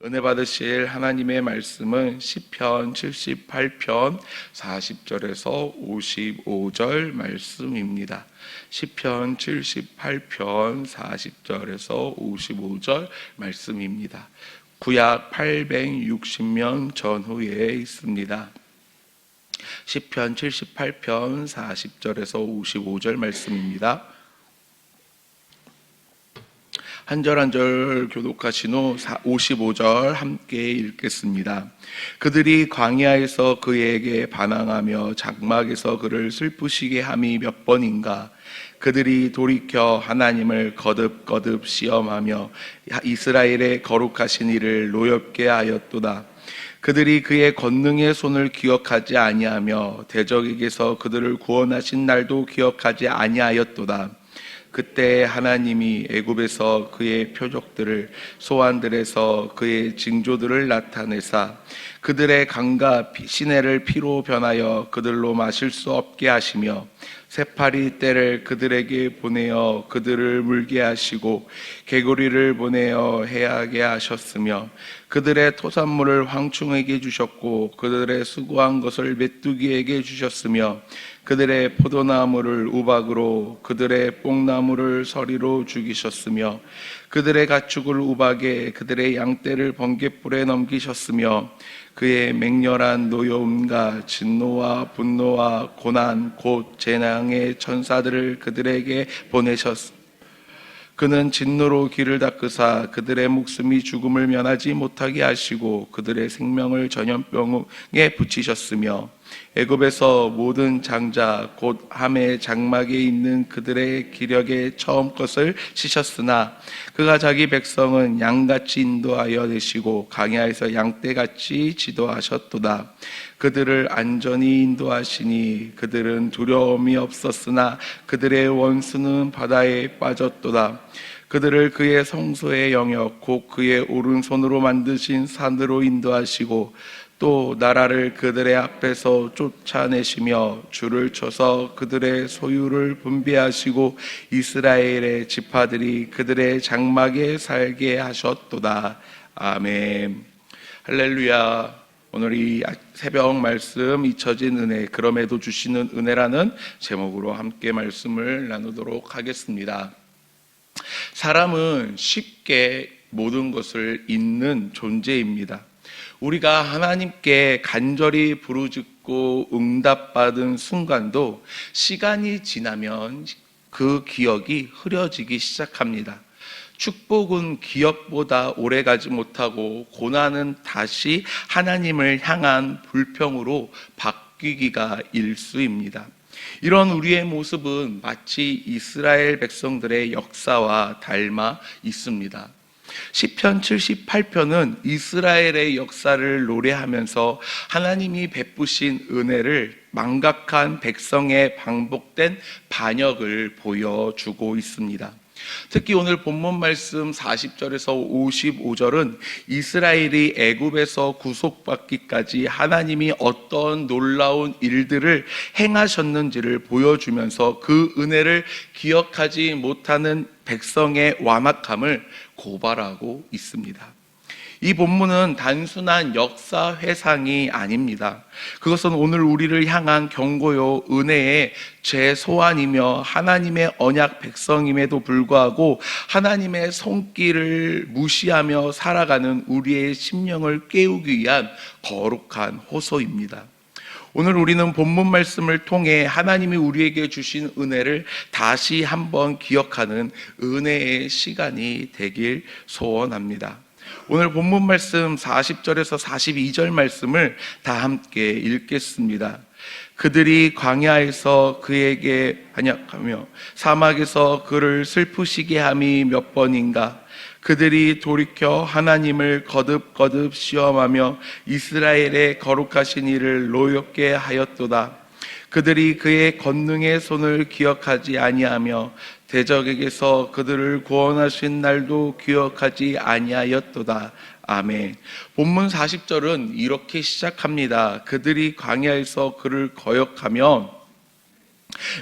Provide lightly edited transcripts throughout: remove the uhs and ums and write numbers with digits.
은혜 받으실 하나님의 말씀은 시편 78편 40절에서 55절 말씀입니다. 시편 78편 40절에서 55절 말씀입니다. 구약 860년 전후에 있습니다. 시편 78편 40절에서 55절 말씀입니다. 한 절 한 절 교독하신 후 55절 함께 읽겠습니다. 그들이 광야에서 그에게 반항하며 장막에서 그를 슬프시게 함이 몇 번인가. 그들이 돌이켜 하나님을 거듭거듭 시험하며 이스라엘의 거룩하신 이를 노엽게 하였도다. 그들이 그의 권능의 손을 기억하지 아니하며 대적에게서 그들을 구원하신 날도 기억하지 아니하였도다. 그때 하나님이 애굽에서 그의 표적들을, 소환들에서 그의 징조들을 나타내사 그들의 강과 시내를 피로 변하여 그들로 마실 수 없게 하시며 새파리 떼를 그들에게 보내어 그들을 물게 하시고 개구리를 보내어 해하게 하셨으며 그들의 토산물을 황충에게 주셨고 그들의 수고한 것을 메뚜기에게 주셨으며 그들의 포도나무를 우박으로 그들의 뽕나무를 서리로 죽이셨으며 그들의 가축을 우박에 그들의 양떼를 번갯불에 넘기셨으며 그의 맹렬한 노여움과 진노와 분노와 고난 곧 재앙의 천사들을 그들에게 보내셨으며 그는 진노로 길을 닦으사 그들의 목숨이 죽음을 면하지 못하게 하시고 그들의 생명을 전염병에 붙이셨으며 애굽에서 모든 장자 곧 함의 장막에 있는 그들의 기력의 처음 것을 씻었으나 그가 자기 백성은 양같이 인도하여 내시고 광야에서 양떼같이 지도하셨도다. 그들을 안전히 인도하시니 그들은 두려움이 없었으나 그들의 원수는 바다에 빠졌도다. 그들을 그의 성소의 영역 곧 그의 오른손으로 만드신 산으로 인도하시고 또 나라를 그들의 앞에서 쫓아내시며 줄을 쳐서 그들의 소유를 분배하시고 이스라엘의 지파들이 그들의 장막에 살게 하셨도다. 아멘. 할렐루야. 오늘 이 새벽 말씀 잊혀진 은혜, 그럼에도 주시는 은혜라는 제목으로 함께 말씀을 나누도록 하겠습니다. 사람은 쉽게 모든 것을 잊는 존재입니다. 우리가 하나님께 간절히 부르짖고 응답받은 순간도 시간이 지나면 그 기억이 흐려지기 시작합니다. 축복은 기억보다 오래가지 못하고 고난은 다시 하나님을 향한 불평으로 바뀌기가 일쑤입니다. 이런 우리의 모습은 마치 이스라엘 백성들의 역사와 닮아 있습니다. 시편 78편은 이스라엘의 역사를 노래하면서 하나님이 베푸신 은혜를 망각한 백성의 반복된 반역을 보여주고 있습니다. 특히 오늘 본문 말씀 40절에서 55절은 이스라엘이 애굽에서 구속받기까지 하나님이 어떤 놀라운 일들을 행하셨는지를 보여주면서 그 은혜를 기억하지 못하는 백성의 완악함을 고발하고 있습니다. 이 본문은 단순한 역사 회상이 아닙니다. 그것은 오늘 우리를 향한 경고요, 은혜의 재소환이며 하나님의 언약 백성임에도 불구하고 하나님의 손길을 무시하며 살아가는 우리의 심령을 깨우기 위한 거룩한 호소입니다. 오늘 우리는 본문 말씀을 통해 하나님이 우리에게 주신 은혜를 다시 한번 기억하는 은혜의 시간이 되길 소원합니다. 오늘 본문 말씀 40절에서 42절 말씀을 다 함께 읽겠습니다. 그들이 광야에서 그에게 반역하며 사막에서 그를 슬프시게 함이 몇 번인가. 그들이 돌이켜 하나님을 거듭거듭 시험하며 이스라엘의 거룩하신 이를 노엽게 하였도다. 그들이 그의 권능의 손을 기억하지 아니하며 대적에게서 그들을 구원하신 날도 기억하지 아니하였도다. 아멘. 본문 40절은 이렇게 시작합니다. 그들이 광야에서 그를 거역하며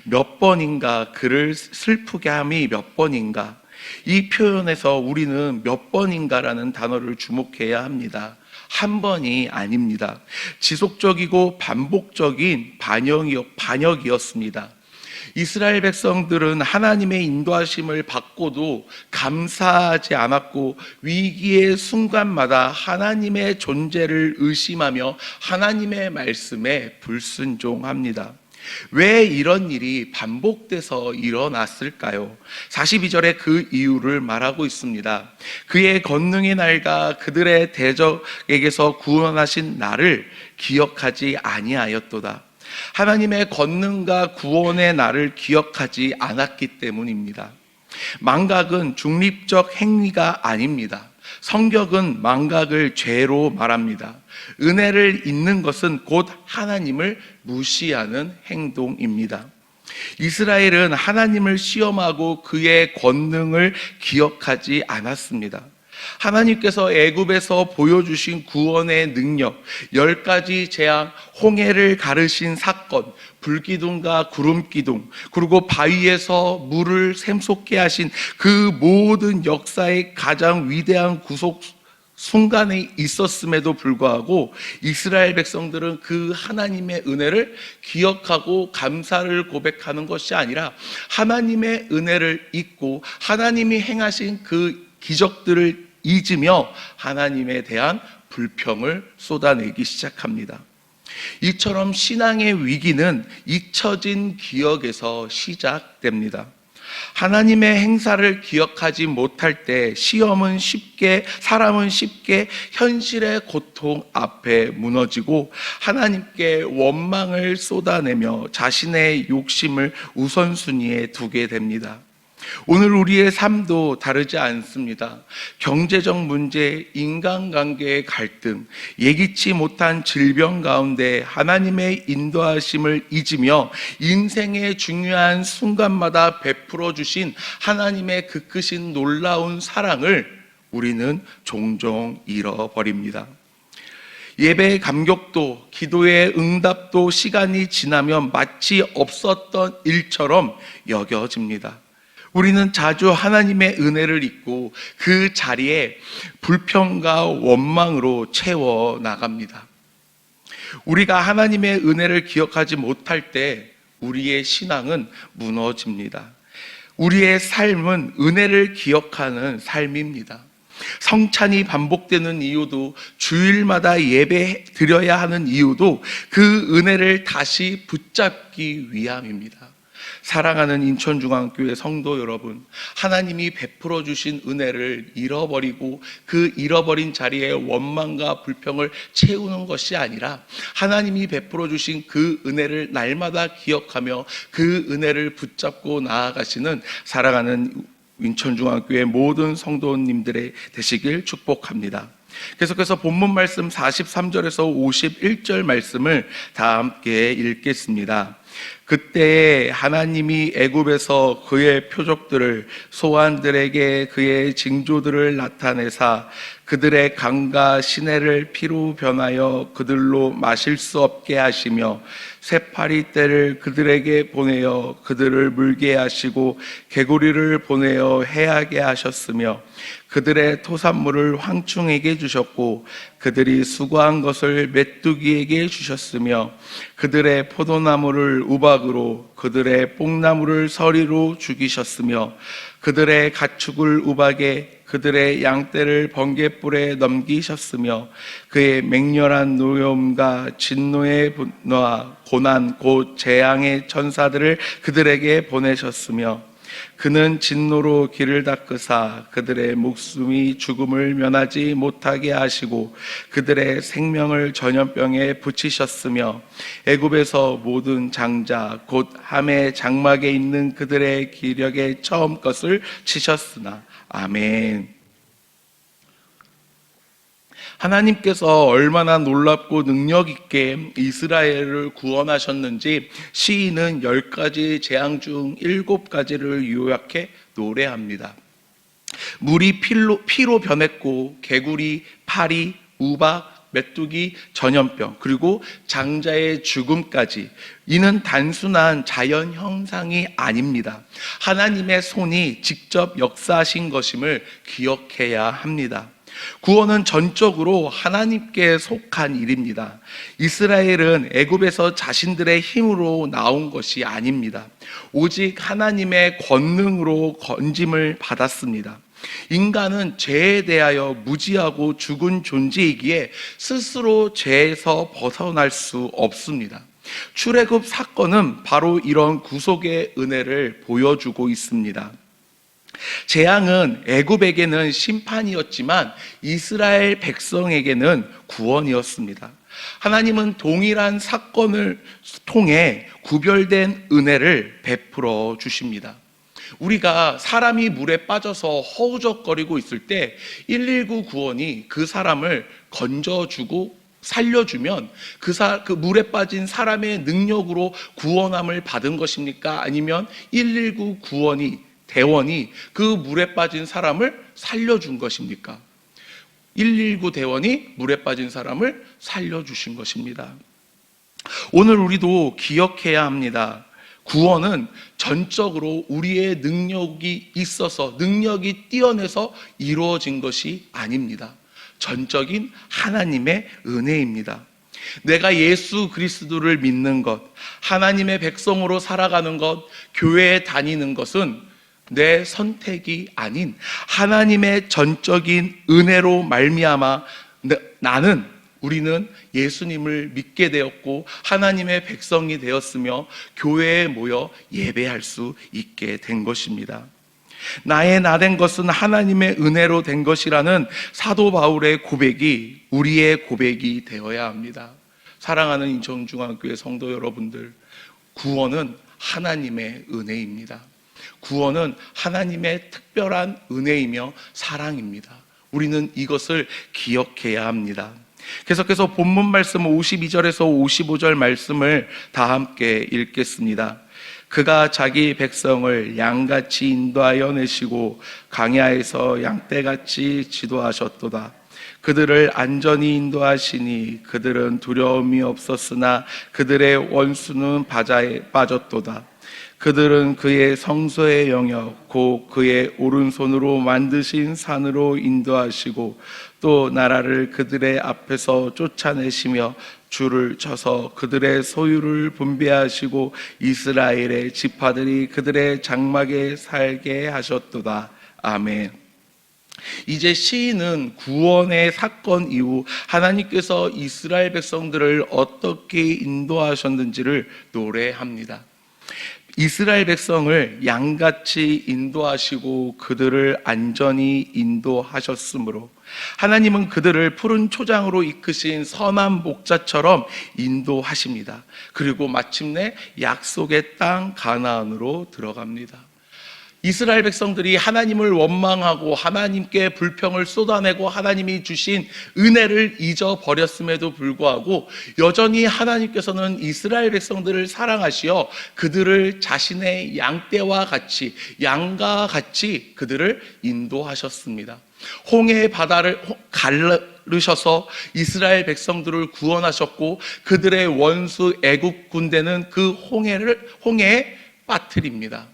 몇 번인가, 그를 슬프게 함이 몇 번인가. 이 표현에서 우리는 몇 번인가라는 단어를 주목해야 합니다. 한 번이 아닙니다. 지속적이고 반복적인 반역이었습니다. 이스라엘 백성들은 하나님의 인도하심을 받고도 감사하지 않았고, 위기의 순간마다 하나님의 존재를 의심하며 하나님의 말씀에 불순종합니다. 왜 이런 일이 반복돼서 일어났을까요? 42절에 그 이유를 말하고 있습니다. 그의 권능의 날과 그들의 대적에게서 구원하신 나를 기억하지 아니하였도다. 하나님의 권능과 구원의 날을 기억하지 않았기 때문입니다. 망각은 중립적 행위가 아닙니다. 성경은 망각을 죄로 말합니다. 은혜를 잊는 것은 곧 하나님을 무시하는 행동입니다. 이스라엘은 하나님을 시험하고 그의 권능을 기억하지 않았습니다. 하나님께서 애굽에서 보여주신 구원의 능력, 10가지 재앙, 홍해를 가르신 사건, 불기둥과 구름기둥, 그리고 바위에서 물을 샘솟게 하신 그 모든 역사의 가장 위대한 구속 순간에 있었음에도 불구하고 이스라엘 백성들은 그 하나님의 은혜를 기억하고 감사를 고백하는 것이 아니라 하나님의 은혜를 잊고 하나님이 행하신 그 기적들을 잊으며 하나님에 대한 불평을 쏟아내기 시작합니다. 이처럼 신앙의 위기는 잊혀진 기억에서 시작됩니다. 하나님의 행사를 기억하지 못할 때 사람은 쉽게 현실의 고통 앞에 무너지고 하나님께 원망을 쏟아내며 자신의 욕심을 우선순위에 두게 됩니다. 오늘 우리의 삶도 다르지 않습니다. 경제적 문제, 인간관계의 갈등, 예기치 못한 질병 가운데 하나님의 인도하심을 잊으며 인생의 중요한 순간마다 베풀어 주신 하나님의 그 크신 놀라운 사랑을 우리는 종종 잃어버립니다. 예배의 감격도, 기도의 응답도 시간이 지나면 마치 없었던 일처럼 여겨집니다. 우리는 자주 하나님의 은혜를 잊고 그 자리에 불평과 원망으로 채워 나갑니다. 우리가 하나님의 은혜를 기억하지 못할 때 우리의 신앙은 무너집니다. 우리의 삶은 은혜를 기억하는 삶입니다. 성찬이 반복되는 이유도, 주일마다 예배 드려야 하는 이유도 그 은혜를 다시 붙잡기 위함입니다. 사랑하는 인천중앙교회 성도 여러분, 하나님이 베풀어 주신 은혜를 잃어버리고 그 잃어버린 자리에 원망과 불평을 채우는 것이 아니라 하나님이 베풀어 주신 그 은혜를 날마다 기억하며 그 은혜를 붙잡고 나아가시는 사랑하는 인천중앙교회 모든 성도님들의 되시길 축복합니다. 계속해서 본문 말씀 43절에서 51절 말씀을 다 함께 읽겠습니다. 그때 하나님이 애굽에서 그의 표적들을, 소환들에게 그의 징조들을 나타내사 그들의 강과 시내를 피로 변하여 그들로 마실 수 없게 하시며 새파리 떼를 그들에게 보내어 그들을 물게 하시고 개구리를 보내어 해하게 하셨으며 그들의 토산물을 황충에게 주셨고 그들이 수고한 것을 메뚜기에게 주셨으며 그들의 포도나무를 우박으로 그들의 뽕나무를 서리로 죽이셨으며 그들의 가축을 우박에 그들의 양떼를 번갯불에 넘기셨으며 그의 맹렬한 노여움과 진노의 분노와 고난 곧 재앙의 천사들을 그들에게 보내셨으며 그는 진노로 길을 닦으사 그들의 목숨이 죽음을 면하지 못하게 하시고 그들의 생명을 전염병에 붙이셨으며 애굽에서 모든 장자 곧 함의 장막에 있는 그들의 기력의 처음 것을 치셨으나. 아멘. 하나님께서 얼마나 놀랍고 능력 있게 이스라엘을 구원하셨는지 시인은 10가지 재앙 중 7가지를 요약해 노래합니다. 물이 피로 변했고 개구리, 파리, 우박, 메뚜기 전염병, 그리고 장자의 죽음까지, 이는 단순한 자연 현상이 아닙니다. 하나님의 손이 직접 역사하신 것임을 기억해야 합니다. 구원은 전적으로 하나님께 속한 일입니다. 이스라엘은 애굽에서 자신들의 힘으로 나온 것이 아닙니다. 오직 하나님의 권능으로 건짐을 받았습니다. 인간은 죄에 대하여 무지하고 죽은 존재이기에 스스로 죄에서 벗어날 수 없습니다. 출애굽 사건은 바로 이런 구속의 은혜를 보여주고 있습니다. 재앙은 애굽에게는 심판이었지만 이스라엘 백성에게는 구원이었습니다. 하나님은 동일한 사건을 통해 구별된 은혜를 베풀어 주십니다. 우리가 사람이 물에 빠져서 허우적거리고 있을 때 119 구원이 그 사람을 건져주고 살려주면 그 물에 빠진 사람의 능력으로 구원함을 받은 것입니까? 아니면 119 대원이 그 물에 빠진 사람을 살려준 것입니까? 119 대원이 물에 빠진 사람을 살려주신 것입니다. 오늘 우리도 기억해야 합니다. 구원은 전적으로 우리의 능력이 있어서, 능력이 뛰어내서 이루어진 것이 아닙니다. 전적인 하나님의 은혜입니다. 내가 예수 그리스도를 믿는 것, 하나님의 백성으로 살아가는 것, 교회에 다니는 것은 내 선택이 아닌 하나님의 전적인 은혜로 말미암아 우리는 예수님을 믿게 되었고 하나님의 백성이 되었으며 교회에 모여 예배할 수 있게 된 것입니다. 나의 나 된 것은 하나님의 은혜로 된 것이라는 사도 바울의 고백이 우리의 고백이 되어야 합니다. 사랑하는 인천중앙교회 성도 여러분들, 구원은 하나님의 은혜입니다. 구원은 하나님의 특별한 은혜이며 사랑입니다. 우리는 이것을 기억해야 합니다. 계속해서 본문 말씀 52절에서 55절 말씀을 다 함께 읽겠습니다. 그가 자기 백성을 양같이 인도하여 내시고 강야에서 양떼같이 지도하셨도다. 그들을 안전히 인도하시니 그들은 두려움이 없었으나 그들의 원수는 바다에 빠졌도다. 그들은 그의 성소의 영역 곧 그의 오른손으로 만드신 산으로 인도하시고 또 나라를 그들의 앞에서 쫓아내시며 줄을 쳐서 그들의 소유를 분배하시고 이스라엘의 지파들이 그들의 장막에 살게 하셨도다. 아멘. 이제 시인은 구원의 사건 이후 하나님께서 이스라엘 백성들을 어떻게 인도하셨는지를 노래합니다. 이스라엘 백성을 양같이 인도하시고 그들을 안전히 인도하셨으므로 하나님은 그들을 푸른 초장으로 이끄신 선한 목자처럼 인도하십니다. 그리고 마침내 약속의 땅 가나안으로 들어갑니다. 이스라엘 백성들이 하나님을 원망하고 하나님께 불평을 쏟아내고 하나님이 주신 은혜를 잊어버렸음에도 불구하고 여전히 하나님께서는 이스라엘 백성들을 사랑하시어 그들을 자신의 양떼와 같이, 양과 같이 그들을 인도하셨습니다. 홍해의 바다를 가르셔서 이스라엘 백성들을 구원하셨고 그들의 원수 애국 군대는 그 홍해에 빠뜨립니다.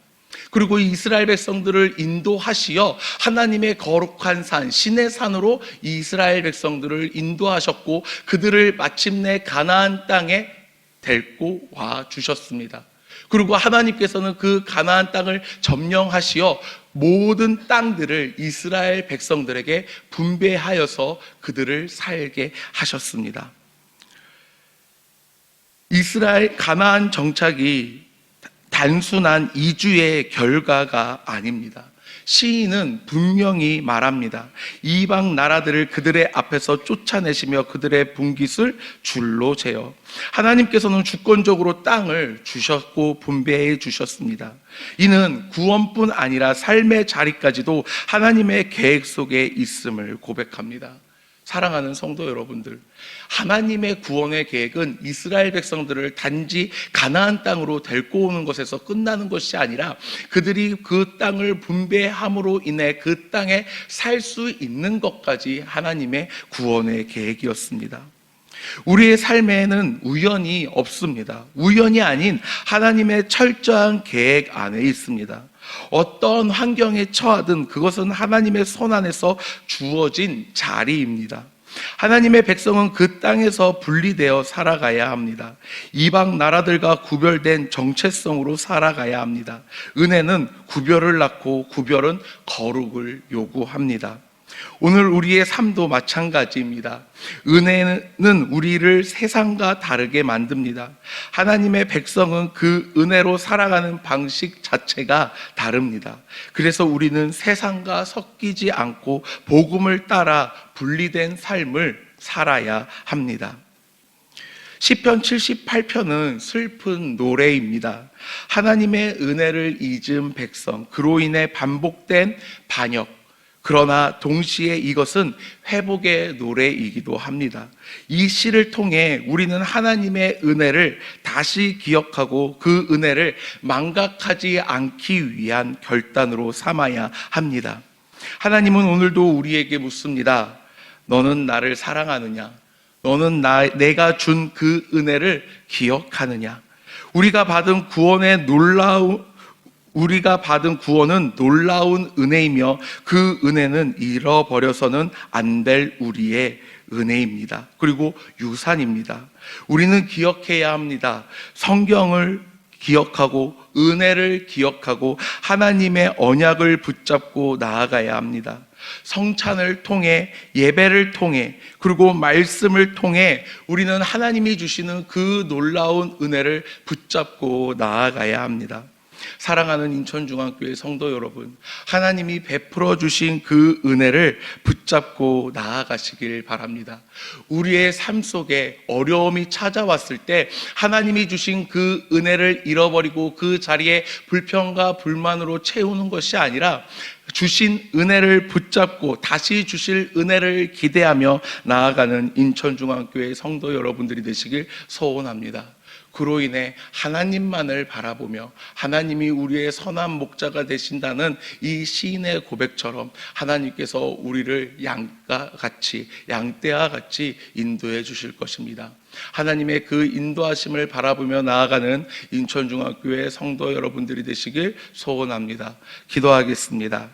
그리고 이스라엘 백성들을 인도하시어 하나님의 거룩한 산, 신의 산으로 이스라엘 백성들을 인도하셨고 그들을 마침내 가나안 땅에 데리고 와 주셨습니다. 그리고 하나님께서는 그 가나안 땅을 점령하시어 모든 땅들을 이스라엘 백성들에게 분배하여서 그들을 살게 하셨습니다. 이스라엘 가나안 정착이 단순한 이주의 결과가 아닙니다. 시인은 분명히 말합니다. 이방 나라들을 그들의 앞에서 쫓아내시며 그들의 분깃을 줄로 재어 하나님께서는 주권적으로 땅을 주셨고 분배해 주셨습니다. 이는 구원뿐 아니라 삶의 자리까지도 하나님의 계획 속에 있음을 고백합니다. 사랑하는 성도 여러분들, 하나님의 구원의 계획은 이스라엘 백성들을 단지 가나안 땅으로 데리고 오는 것에서 끝나는 것이 아니라 그들이 그 땅을 분배함으로 인해 그 땅에 살 수 있는 것까지 하나님의 구원의 계획이었습니다. 우리의 삶에는 우연이 없습니다. 우연이 아닌 하나님의 철저한 계획 안에 있습니다. 어떤 환경에 처하든 그것은 하나님의 손 안에서 주어진 자리입니다. 하나님의 백성은 그 땅에서 분리되어 살아가야 합니다. 이방 나라들과 구별된 정체성으로 살아가야 합니다. 은혜는 구별을 낳고 구별은 거룩을 요구합니다. 오늘 우리의 삶도 마찬가지입니다. 은혜는 우리를 세상과 다르게 만듭니다. 하나님의 백성은 그 은혜로 살아가는 방식 자체가 다릅니다. 그래서 우리는 세상과 섞이지 않고 복음을 따라 분리된 삶을 살아야 합니다. 시편 78편은 슬픈 노래입니다. 하나님의 은혜를 잊은 백성, 그로 인해 반복된 반역, 그러나 동시에 이것은 회복의 노래이기도 합니다. 이 시를 통해 우리는 하나님의 은혜를 다시 기억하고 그 은혜를 망각하지 않기 위한 결단으로 삼아야 합니다. 하나님은 오늘도 우리에게 묻습니다. 너는 나를 사랑하느냐? 너는 내가 준 그 은혜를 기억하느냐? 우리가 받은 구원은 놀라운 은혜이며 그 은혜는 잃어버려서는 안 될 우리의 은혜입니다. 그리고 유산입니다. 우리는 기억해야 합니다. 성경을 기억하고 은혜를 기억하고 하나님의 언약을 붙잡고 나아가야 합니다. 성찬을 통해, 예배를 통해, 그리고 말씀을 통해 우리는 하나님이 주시는 그 놀라운 은혜를 붙잡고 나아가야 합니다. 사랑하는 인천중앙교회 성도 여러분, 하나님이 베풀어 주신 그 은혜를 붙잡고 나아가시길 바랍니다. 우리의 삶 속에 어려움이 찾아왔을 때 하나님이 주신 그 은혜를 잃어버리고 그 자리에 불평과 불만으로 채우는 것이 아니라 주신 은혜를 붙잡고 다시 주실 은혜를 기대하며 나아가는 인천중앙교회 성도 여러분들이 되시길 소원합니다. 그로 인해 하나님만을 바라보며 하나님이 우리의 선한 목자가 되신다는 이 시인의 고백처럼 하나님께서 우리를 양떼와 같이 인도해 주실 것입니다. 하나님의 그 인도하심을 바라보며 나아가는 인천중학교의 성도 여러분들이 되시길 소원합니다. 기도하겠습니다.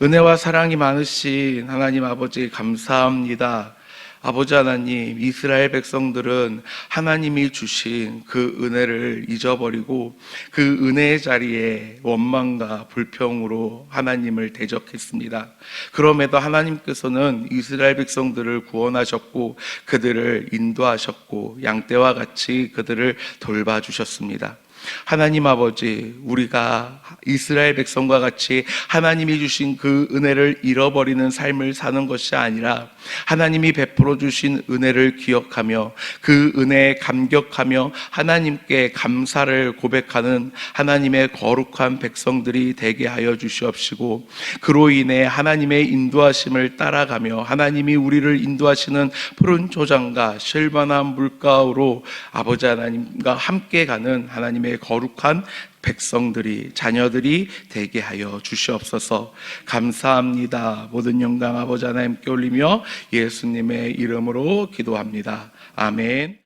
은혜와 사랑이 많으신 하나님 아버지 감사합니다. 아버지 하나님, 이스라엘 백성들은 하나님이 주신 그 은혜를 잊어버리고 그 은혜의 자리에 원망과 불평으로 하나님을 대적했습니다. 그럼에도 하나님께서는 이스라엘 백성들을 구원하셨고 그들을 인도하셨고 양떼와 같이 그들을 돌봐주셨습니다. 하나님 아버지, 우리가 이스라엘 백성과 같이 하나님이 주신 그 은혜를 잃어버리는 삶을 사는 것이 아니라 하나님이 베풀어 주신 은혜를 기억하며 그 은혜에 감격하며 하나님께 감사를 고백하는 하나님의 거룩한 백성들이 되게 하여 주시옵시고, 그로 인해 하나님의 인도하심을 따라가며 하나님이 우리를 인도하시는 푸른 초장과 실만한 물가로 아버지 하나님과 함께 가는 하나님의 거룩한 백성들이, 자녀들이 되게 하여 주시옵소서. 감사합니다. 모든 영광 아버지 하나님께 올리며 예수님의 이름으로 기도합니다. 아멘.